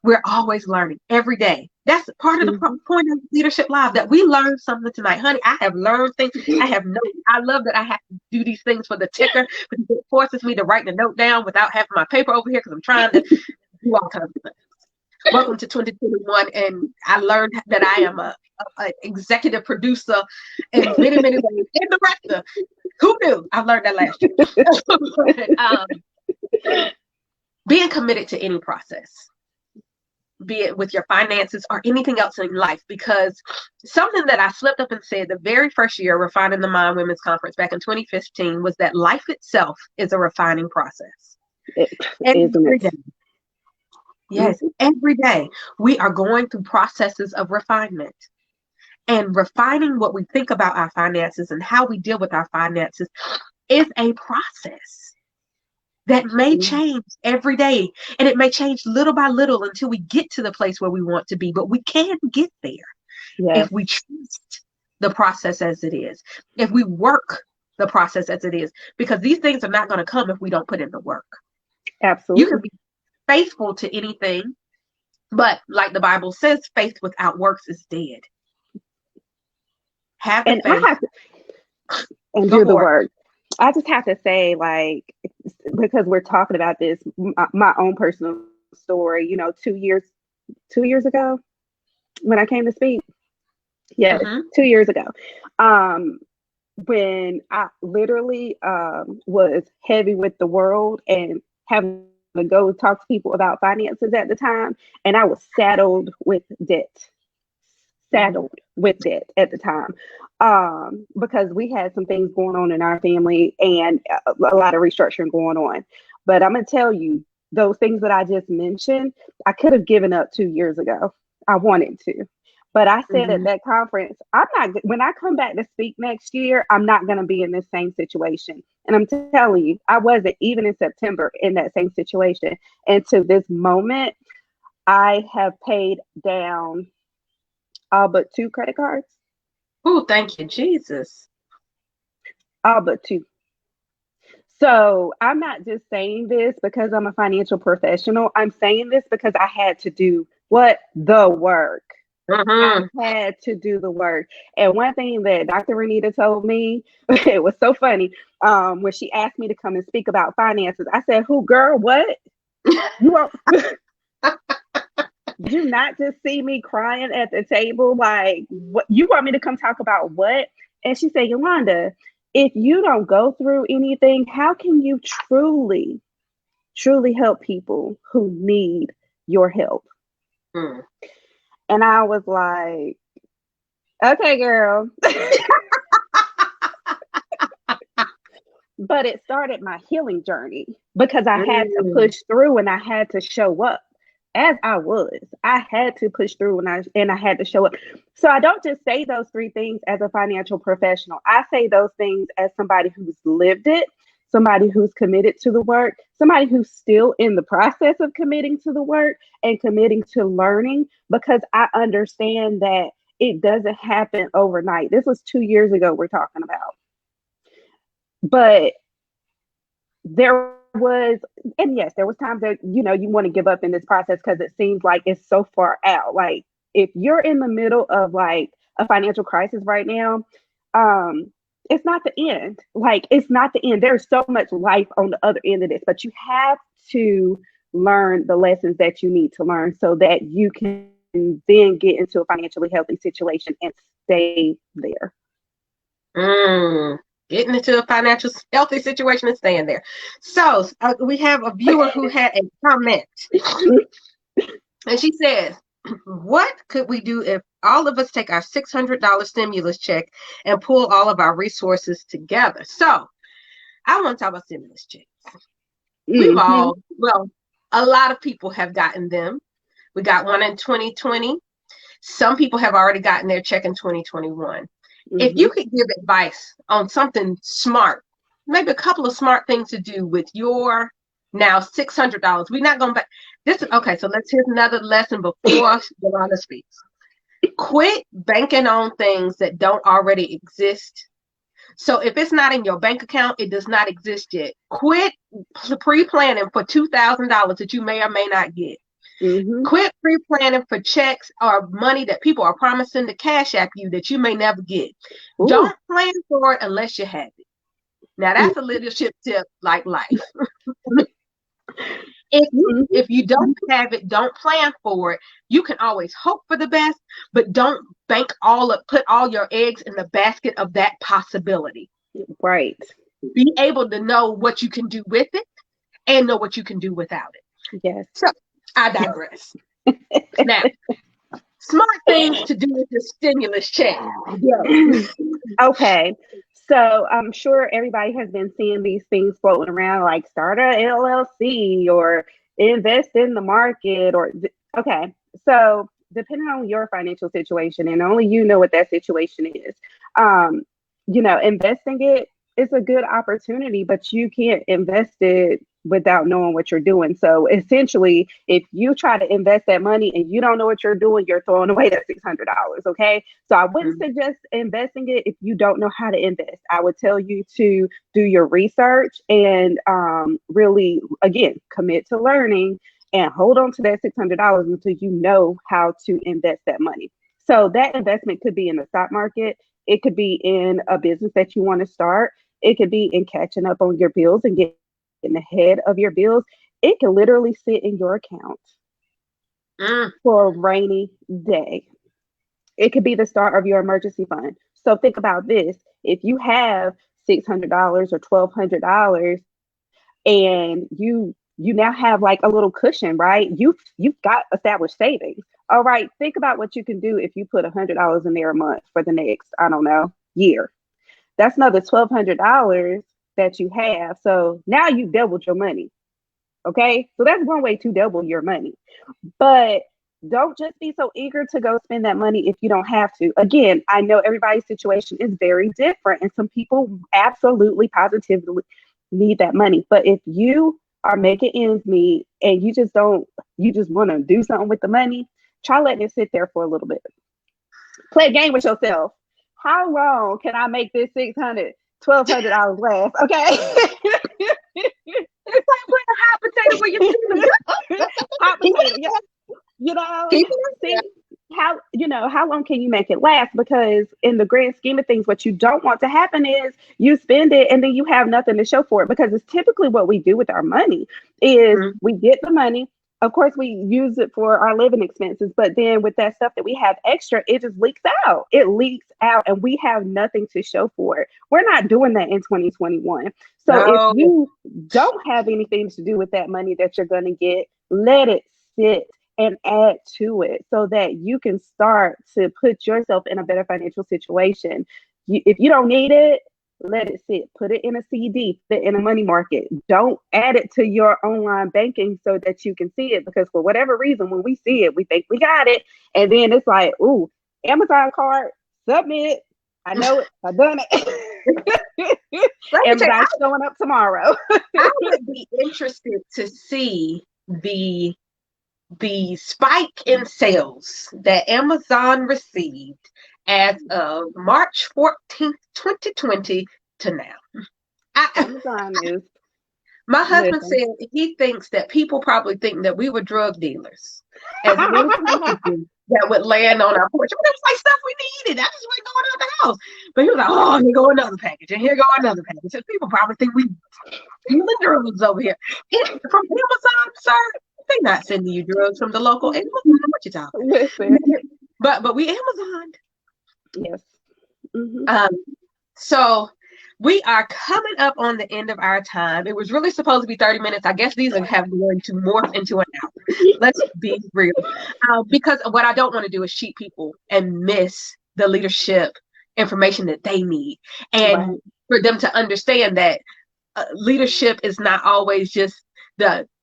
We're always learning every day. That's part of the Mm-hmm. point of Leadership Live, that we learned something tonight. Honey, I have learned things. I have notes. I love that I have to do these things for the ticker because it forces me to write the note down without having my paper over here because I'm trying to do all kinds of things. Welcome to 2021, and I learned that I am a executive producer in many, many ways, and director. Who knew? I learned that last year. Being committed to any process, be it with your finances or anything else in life, because something that I slipped up and said the very first year Refining the Mind Women's Conference back in 2015 was that life itself is a refining process. Isn't Every it? day. Yes, every day we are going through processes of refinement. And refining what we think about our finances and how we deal with our finances is a process that may Mm-hmm. change every day. And it may change little by little until we get to the place where we want to be. But we can get there Yes. if we trust the process as it is, if we work the process as it is, because these things are not going to come if we don't put in the work. You can Absolutely. be faithful to anything, but like the Bible says, faith without works is dead. Have the And I faith. have to and Go do the for it. work. I just have to say, like, because we're talking about this, my own personal story. 2 years ago when I came to speak. Yes, Mm-hmm. 2 years ago. Um, when I literally was heavy with the world and having to go talk to people about finances at the time, and I was Mm-hmm. saddled with debt at the time, because we had some things going on in our family and a lot of restructuring going on. But I'm going to tell you, those things that I just mentioned, I could have given up 2 years ago. I wanted to. But I said at Mm-hmm. that conference, when I come back to speak next year, I'm not going to be in this same situation. And I'm telling you, I wasn't even in September in that same situation. And to this moment, I have paid down all but two credit cards. Oh, thank you, Jesus. All but two. So I'm not just saying this because I'm a financial professional. I'm saying this because I had to do what? The work. I Mm-hmm. had to do the work. And one thing that Dr. Renita told me, it was so funny, when she asked me to come and speak about finances. I said, "Who, girl? What? You are Did you not just see me crying at the table? Like, what you want me to come talk about what? And she said, Yolanda, if you don't go through anything, how can you truly help people who need your help? Mm. And I was like, okay, girl. But it started my healing journey because I had to push through and I had to show up as I was. I had to push through and I had to show up. So I don't just say those three things as a financial professional. I say those things as somebody who's lived it, somebody who's committed to the work, somebody who's still in the process of committing to the work and committing to learning, because I understand that it doesn't happen overnight. This was 2 years ago we're talking about. But there was, and yes, there was times that, you want to give up in this process because it seems like it's so far out. Like, if you're in the middle of like a financial crisis right now, it's not the end. Like, it's not the end. There's so much life on the other end of this, but you have to learn the lessons that you need to learn so that you can then get into a financially healthy situation and stay there. Getting into a financial healthy situation and staying there. So we have a viewer who had a comment. And she says, what could we do if all of us take our $600 stimulus check and pull all of our resources together? So I want to talk about stimulus checks. We've all, well, a lot of people have gotten them. We got one in 2020. Some people have already gotten their check in 2021. If you could give advice on something smart, maybe a couple of smart things to do with your now $600, we're not going back. Okay, so here's another lesson before Yolanda speaks. Quit banking on things that don't already exist. So if it's not in your bank account, it does not exist yet. Quit pre-planning for $2,000 that you may or may not get. Quit pre-planning for checks or money that people are promising to cash app you that you may never get. Don't plan for it unless you have it. Now that's a leadership tip like life. If you don't have it, don't plan for it. You can always hope for the best, but don't put all your eggs in the basket of that possibility. Right. Be able to know what you can do with it and know what you can do without it. Yes. So I digress. Now, smart things to do with your stimulus check. Okay. So I'm sure everybody has been seeing these things floating around, like start a LLC or invest in the market okay. So depending on your financial situation, and only you know what that situation is, investing it is a good opportunity, but you can't invest it without knowing what you're doing. So essentially, if you try to invest that money and you don't know what you're doing, you're throwing away that $600. Okay. So I wouldn't suggest investing it if you don't know how to invest. I would tell you to do your research and really, again, commit to learning and hold on to that $600 until you know how to invest that money. So that investment could be in the stock market. It could be in a business that you want to start. It could be in catching up on your bills and getting ahead of your bills. It can literally sit in your account for a rainy day. It could be the start of your emergency fund. So think about this. If you have $600 or $1,200 and you now have like a little cushion, right? You've got established savings. All right, think about what you can do if you put $100 in there a month for the next, I don't know, year. That's another $1,200 that you have. So now you've doubled your money. Okay. So that's one way to double your money. But don't just be so eager to go spend that money if you don't have to. Again, I know everybody's situation is very different, and some people absolutely positively need that money. But if you are making ends meet and you just want to do something with the money, try letting it sit there for a little bit. Play a game with yourself. How long can I make this $1,200 last? Okay. It's like putting a hot potato where you hot potato, yeah. See how long can you make it last? Because in the grand scheme of things, what you don't want to happen is you spend it and then you have nothing to show for it. Because it's typically what we do with our money is we get the money, of course we use it for our living expenses, but then with that stuff that we have extra, it just leaks out. It leaks out and we have nothing to show for it. We're not doing that in 2021. So if No. you don't have anything to do with that money that you're going to get, let it sit and add to it so that you can start to put yourself in a better financial situation. If you don't need it, let it sit. Put it in a CD, put it in a money market. Don't add it to your online banking so that you can see it, because for whatever reason, when we see it, we think we got it. And then it's like, ooh, Amazon card, submit. I know it. I've done it. Amazon's showing up tomorrow. I would be interested to see the spike in sales that Amazon received as of March 14th, 2020 to now. Amazon is. My husband said he thinks that people probably think that we were drug dealers as many packages that would land on our porch. I mean, it was like stuff we needed. I just went going out the house. But he was like, oh, here go another package, and here go another package. So people probably think we dealing drugs over here. From Amazon, sir, they're not sending you drugs from the local Amazon. What you talking? Listen. But we Amazon. Yes. Mm-hmm. So we are coming up on the end of our time. It was really supposed to be 30 minutes. I guess these have going to morph into an hour. Let's be real. Because what I don't want to do is cheat people and miss the leadership information that they need. And for them to understand that leadership is not always just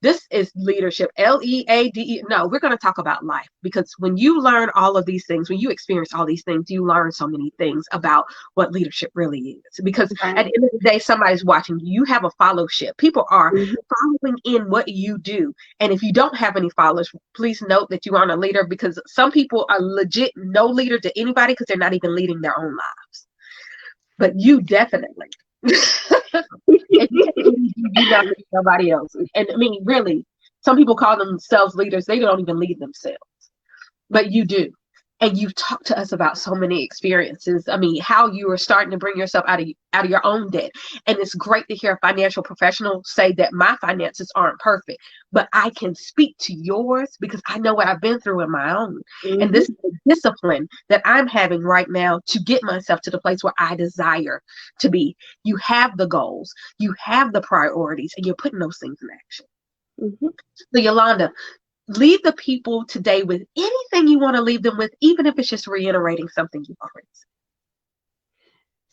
this is leadership, LEADE. No, we're going to talk about life, because when you learn all of these things, when you experience all these things, you learn so many things about what leadership really is. Because at the end of the day, somebody's watching you. You have a followship. People are following in what you do. And if you don't have any followers, please note that you aren't a leader, because some people are legit no leader to anybody because they're not even leading their own lives. But you definitely. You don't lead nobody else. And I mean, really, some people call themselves leaders. They don't even lead themselves, but you do. And you've talked to us about so many experiences. I mean, how you are starting to bring yourself out of your own debt. And it's great to hear a financial professional say that my finances aren't perfect, but I can speak to yours because I know what I've been through in my own. And this is the discipline that I'm having right now to get myself to the place where I desire to be. You have the goals, you have the priorities, and you're putting those things in action. So Yolanda, leave the people today with anything you want to leave them with, even if it's just reiterating something you've already said.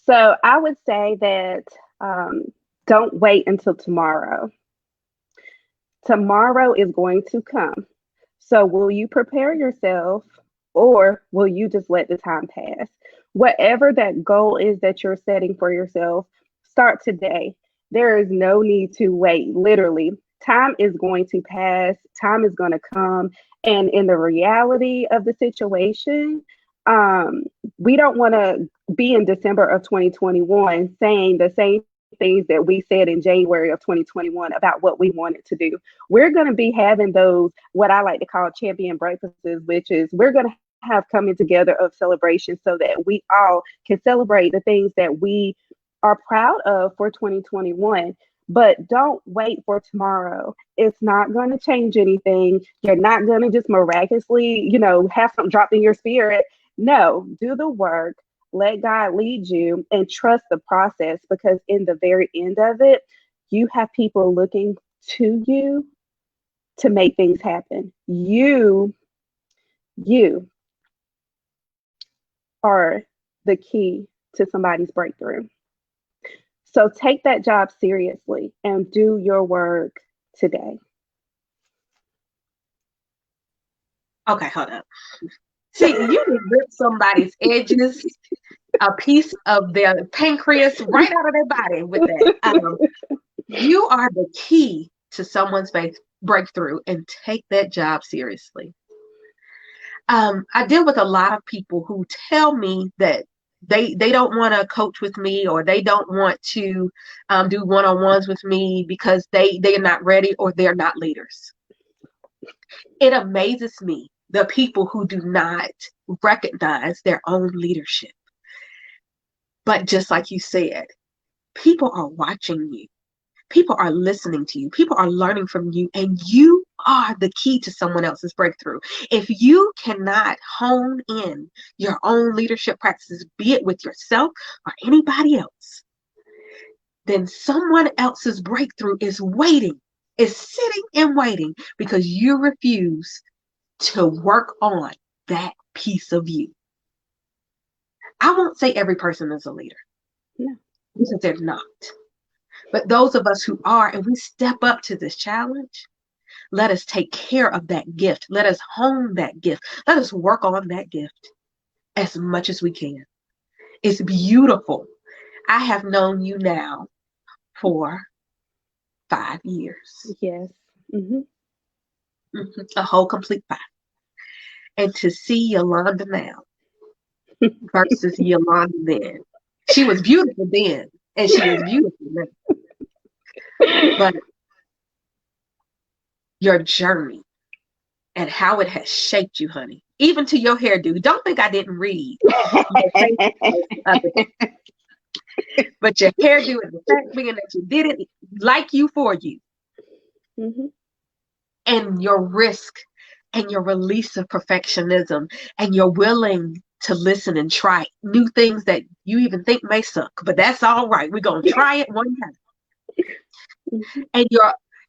So I would say that don't wait until tomorrow. Tomorrow is going to come. So will you prepare yourself, or will you just let the time pass? Whatever that goal is that you're setting for yourself, start today. There is no need to wait. Literally, time is going to pass. Time is going to come. And in the reality of the situation, we don't want to be in December of 2021 saying the same things that we said in January of 2021 about what we wanted to do. We're going to be having those, what I like to call champion breakfasts, which is we're going to have coming together of celebration so that we all can celebrate the things that we are proud of for 2021. But don't wait for tomorrow. It's not going to change anything. You're not going to just miraculously, have something drop in your spirit. No, do the work. Let God lead you and trust the process, because in the very end of it, you have people looking to you to make things happen. You are the key to somebody's breakthrough. So take that job seriously and do your work today. Okay, hold up. See, you can rip somebody's edges, a piece of their pancreas right out of their body with that. You are the key to someone's breakthrough, and take that job seriously. I deal with a lot of people who tell me that they don't want to coach with me, or they don't want to do one-on-ones with me because they're not ready, or they're not leaders. It amazes me, the people who do not recognize their own leadership. But just like you said, people are watching you. People are listening to you. People are learning from you, and you are the key to someone else's breakthrough. If you cannot hone in your own leadership practices, be it with yourself or anybody else, then someone else's breakthrough is waiting, is sitting and waiting because you refuse to work on that piece of you. I won't say every person is a leader. No. Because they're not. But those of us who are, and we step up to this challenge, let us take care of that gift. Let us hone that gift. Let us work on that gift as much as we can. It's beautiful. I have known you now for 5 years. Yes. A whole complete 5. And to see Yolanda now versus Yolanda then. She was beautiful then, and she is beautiful now. But your journey and how it has shaped you, honey, even to your hairdo. Don't think I didn't read. But your hairdo and the fact being that you did it like you for you. And your risk and your release of perfectionism and your willing to listen and try new things that you even think may suck, but that's all right. We're going to try it one time. And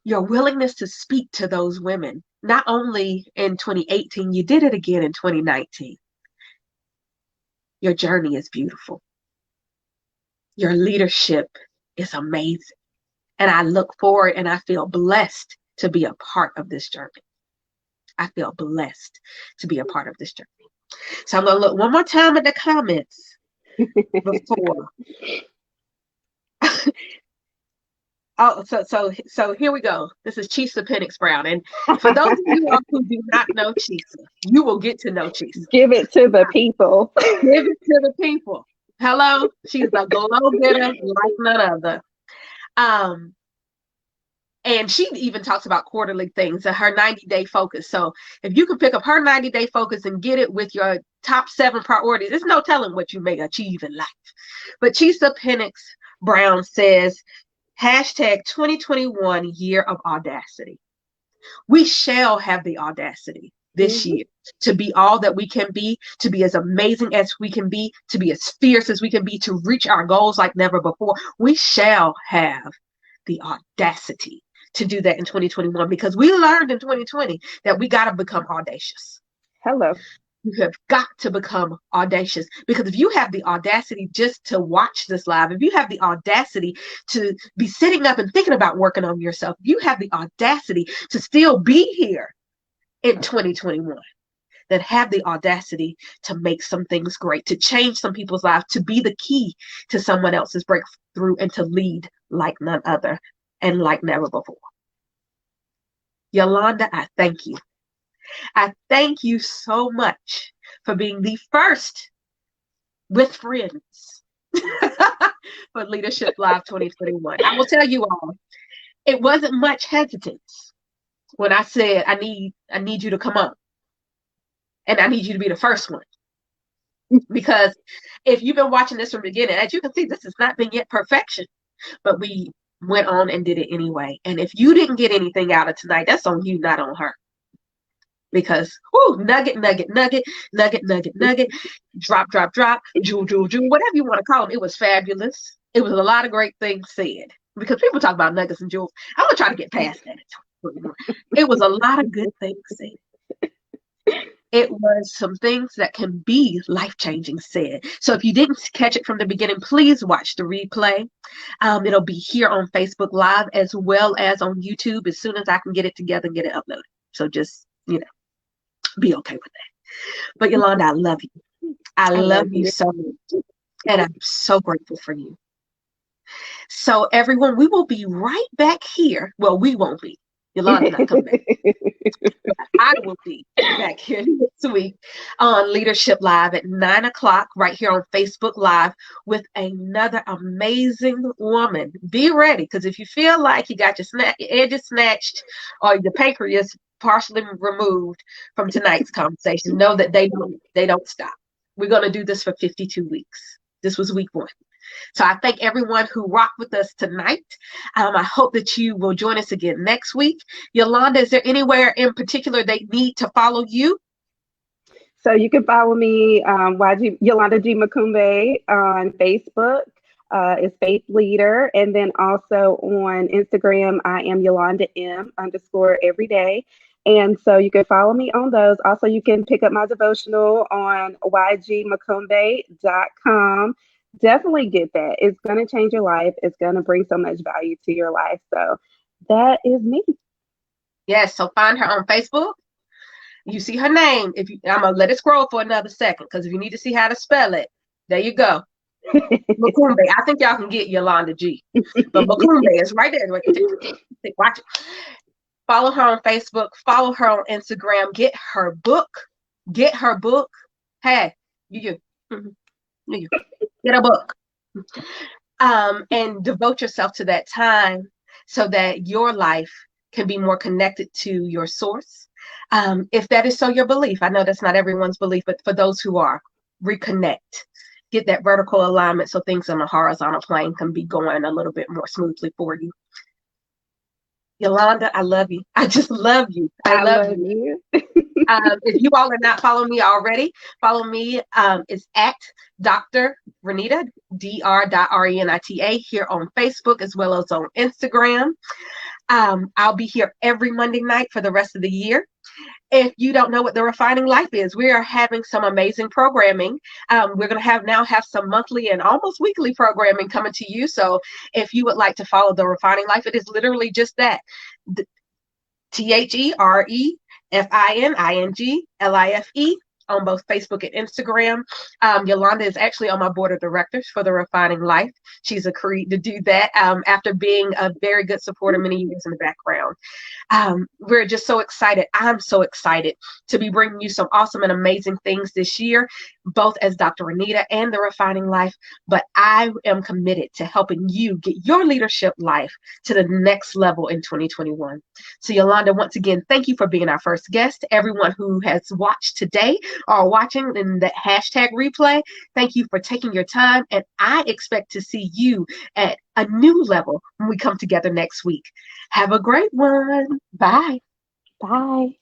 your willingness to speak to those women, not only in 2018, you did it again in 2019. Your journey is beautiful. Your leadership is amazing. And I look forward and I feel blessed to be a part of this journey. I feel blessed to be a part of this journey. So I'm going to look one more time at the comments before. So here we go. This is Chisa Pennix-Brown. And for those of you who do not know Chisa, you will get to know Chisa. Give it to the people. Give it to the people. Hello. She's a go-getter like none other. And she even talks about quarterly things and her 90-day focus. So if you can pick up her 90-day focus and get it with your top 7 priorities, there's no telling what you may achieve in life. But Chisa Pennix-Brown says, #2021 year of audacity. We shall have the audacity this year to be all that we can be, to be as amazing as we can be, to be as fierce as we can be, to reach our goals like never before. We shall have the audacity to do that in 2021 because we learned in 2020 that we got to become audacious. Hello. You have got to become audacious because if you have the audacity just to watch this live, if you have the audacity to be sitting up and thinking about working on yourself, if you have the audacity to still be here in 2021, then have the audacity to make some things great, to change some people's lives, to be the key to someone else's breakthrough and to lead like none other and like never before. Yolanda, I thank you. I thank you so much for being the first with friends for Leadership Live 2021. I will tell you all, it wasn't much hesitance when I said, I need you to come on. And I need you to be the first one. Because if you've been watching this from the beginning, as you can see, this has not been yet perfection. But we went on and did it anyway. And if you didn't get anything out of tonight, that's on you, not on her. Because, nugget, drop, jewel, whatever you want to call them. It was fabulous. It was a lot of great things said. Because people talk about nuggets and jewels. I'm going to try to get past that. It was a lot of good things said. It was some things that can be life-changing said. So if you didn't catch it from the beginning, please watch the replay. It'll be here on Facebook Live as well as on YouTube as soon as I can get it together and get it uploaded. So just, be okay with that. But Yolanda, I love you. I love you so much. And I'm so grateful for you. So everyone, we will be right back here. Well, we won't be. Yolanda not coming back. I will be back here next week on Leadership Live at 9 o'clock right here on Facebook Live with another amazing woman. Be ready, because if you feel like you got your edges snatched or the pancreas partially removed from tonight's conversation, know that they don't stop. We're going to do this for 52 weeks. This was week 1. So I thank everyone who rocked with us tonight. I hope that you will join us again next week. Yolanda, is there anywhere in particular they need to follow you? So you can follow me, YG Yolanda G. Mukombe on Facebook. Is Faith Leader. And then also on Instagram, I am Yolanda M _ every day. And so you can follow me on those. Also, you can pick up my devotional on ygmukombe.com. Definitely get that. It's going to change your life. It's going to bring so much value to your life. So that is me. Yes, so find her on Facebook. You see her name. I'm gonna let it scroll for another second, because if you need to see how to spell it, there you go. Mukombe. I think y'all can get Yolanda G, but Mukombe is right there. Watch it. Follow her on Facebook. Follow her on Instagram. Get her book. Get her book. Hey, you get a book. And devote yourself to that time so that your life can be more connected to your source. If that is so your belief, I know that's not everyone's belief, but for those who are, reconnect. Get that vertical alignment so things on a horizontal plane can be going a little bit more smoothly for you. Yolanda, I love you. I just love you. I love you. If you all are not following me already, follow me. It's at Dr. Renita, Dr.Renita here on Facebook as well as on Instagram. I'll be here every Monday night for the rest of the year. If you don't know what the Refining Life is, we are having some amazing programming. We're going to have some monthly and almost weekly programming coming to you. So if you would like to follow the Refining Life, it is literally just that. TheRefininglife on both Facebook and Instagram. Yolanda is actually on my board of directors for the Refining Life. She's agreed to do that after being a very good supporter many years in the background. We're just so excited. I'm so excited to be bringing you some awesome and amazing things this year, both as Dr. Renita and the Refining Life. But I am committed to helping you get your leadership life to the next level in 2021. So Yolanda, once again, thank you for being our first guest. Everyone who has watched today or watching in the hashtag replay, thank you for taking your time. And I expect to see you at a new level when we come together next week. Have a great one. Bye. Bye.